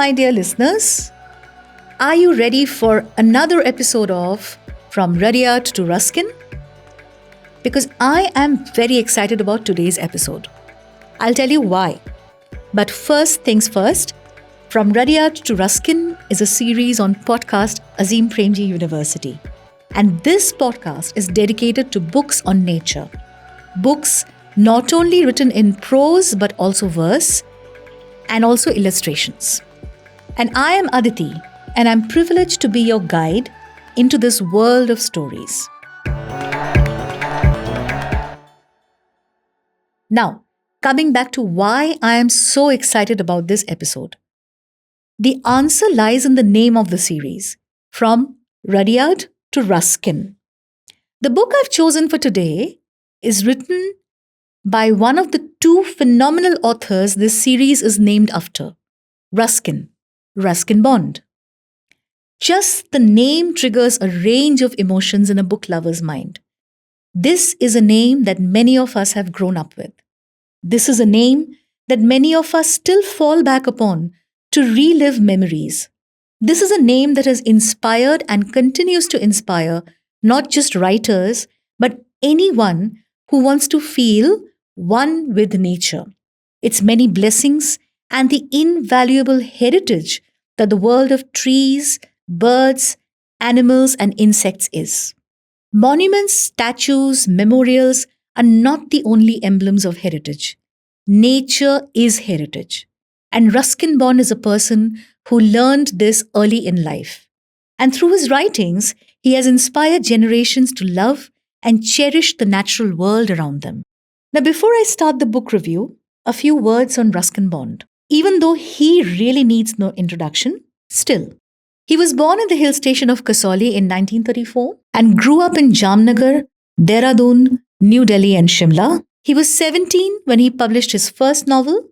my dear listeners. Are you ready for another episode of From Rudyard to Ruskin? Because I am very excited about today's episode. I'll tell you why. But first things first, From Rudyard to Ruskin is a series on podcast Azim Premji University. And this podcast is dedicated to books on nature. Books not only written in prose but also verse and also illustrations. And I am Aditi, and I'm privileged to be your guide into this world of stories. Now, coming back to why I am so excited about this episode. The answer lies in the name of the series, From Rudyard to Ruskin. The book I've chosen for today is written by one of the two phenomenal authors this series is named after, Ruskin Bond. Just the name triggers a range of emotions in a book lover's mind. This is a name that many of us have grown up with. This is a name that many of us still fall back upon to relive memories. This is a name that has inspired and continues to inspire not just writers, but anyone who wants to feel one with nature, its many blessings, and the invaluable heritage that the world of trees, birds, animals, and insects is. Monuments, statues, memorials are not the only emblems of heritage. Nature is heritage. And Ruskin Bond is a person who learned this early in life. And through his writings, he has inspired generations to love and cherish the natural world around them. Now, before I start the book review, a few words on Ruskin Bond. Even though he really needs no introduction, still. He was born in the hill station of Kasauli in 1934 and grew up in Jamnagar, Dehradun, New Delhi and Shimla. He was 17 when he published his first novel,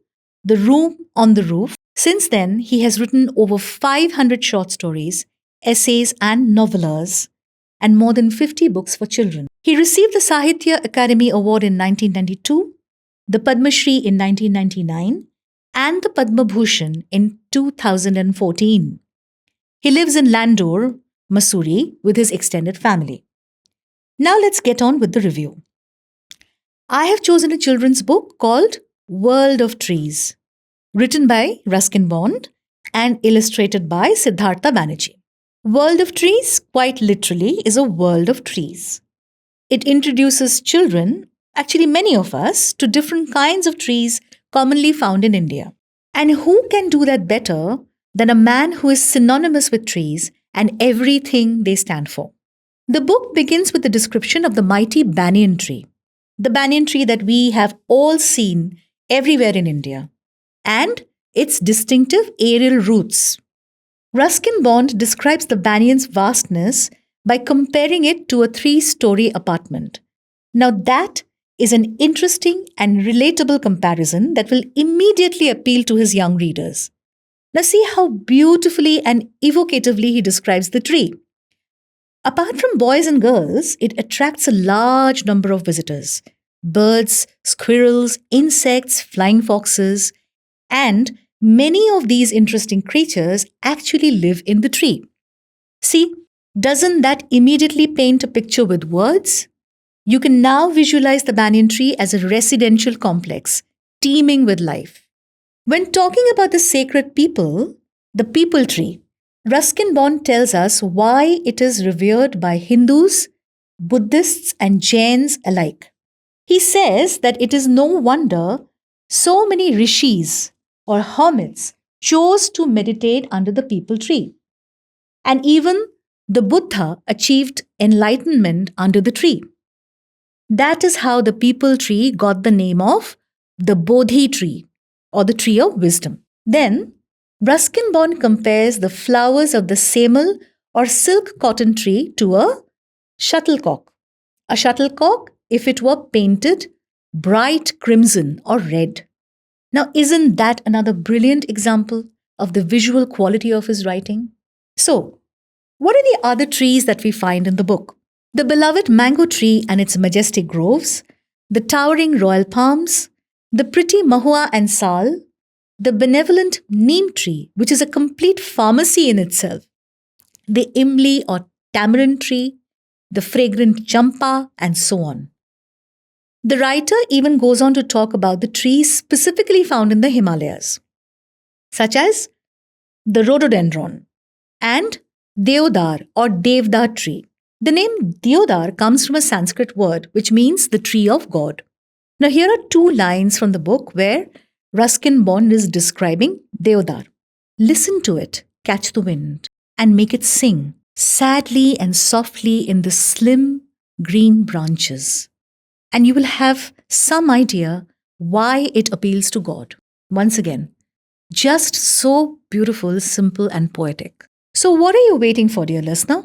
The Room on the Roof. Since then, he has written over 500 short stories, essays and novellas, and more than 50 books for children. He received the Sahitya Akademi Award in 1992, the Padma Shri in 1999, and the Padma Bhushan in 2014. He lives in Landore, Mussoorie, with his extended family. Now let's get on with the review. I have chosen a children's book called World of Trees, written by Ruskin Bond and illustrated by Siddhartha Banerjee. World of Trees, quite literally, is a world of trees. It introduces children, actually many of us, to different kinds of trees commonly found in India. And who can do that better than a man who is synonymous with trees and everything they stand for? The book begins with the description of the mighty banyan tree, the banyan tree that we have all seen everywhere in India, and its distinctive aerial roots. Ruskin Bond describes the banyan's vastness by comparing it to a 3-story apartment. Now that is an interesting and relatable comparison that will immediately appeal to his young readers. Now see how beautifully and evocatively he describes the tree. Apart from boys and girls, it attracts a large number of visitors: birds, squirrels, insects, flying foxes, and many of these interesting creatures actually live in the tree. See, doesn't that immediately paint a picture with words? You can now visualize the banyan tree as a residential complex, teeming with life. When talking about the sacred peepul, the peepul tree, Ruskin Bond tells us why it is revered by Hindus, Buddhists, and Jains alike. He says that it is no wonder so many rishis or hermits chose to meditate under the peepul tree. And even the Buddha achieved enlightenment under the tree. That is how the peepul tree got the name of the Bodhi tree, or the tree of wisdom. Then, Ruskin Bond compares the flowers of the semal or silk cotton tree to a shuttlecock. A shuttlecock if it were painted bright crimson or red. Now, isn't that another brilliant example of the visual quality of his writing? So, what are the other trees that we find in the book? The beloved mango tree and its majestic groves, the towering royal palms, the pretty mahua and sal, the benevolent neem tree, which is a complete pharmacy in itself, the imli or tamarind tree, the fragrant champa, and so on. The writer even goes on to talk about the trees specifically found in the Himalayas, such as the rhododendron and deodar or devdar tree. The name deodar comes from a Sanskrit word which means the tree of God. Now, here are two lines from the book where Ruskin Bond is describing deodar. Listen to it, catch the wind, and make it sing sadly and softly in the slim green branches. And you will have some idea why it appeals to God. Once again, just so beautiful, simple, and poetic. So, what are you waiting for, dear listener?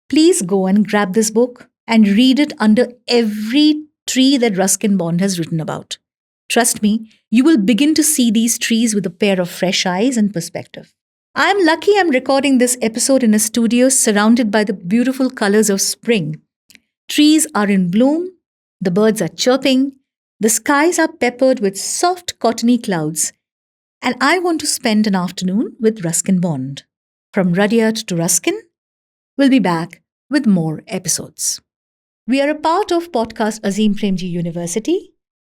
Please go and grab this book and read it under every tree that Ruskin Bond has written about. Trust me, you will begin to see these trees with a pair of fresh eyes and perspective. I'm lucky I'm recording this episode in a studio surrounded by the beautiful colors of spring. Trees are in bloom, the birds are chirping, the skies are peppered with soft cottony clouds, and I want to spend an afternoon with Ruskin Bond. From Rudyard to Ruskin, we'll be back with more episodes. We are a part of podcast Azim Premji University.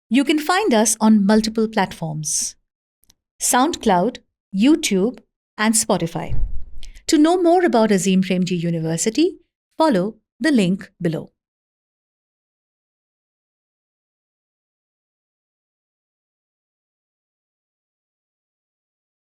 You can find us on multiple platforms: SoundCloud, YouTube, and Spotify. To know more about Azim Premji University, follow the link below.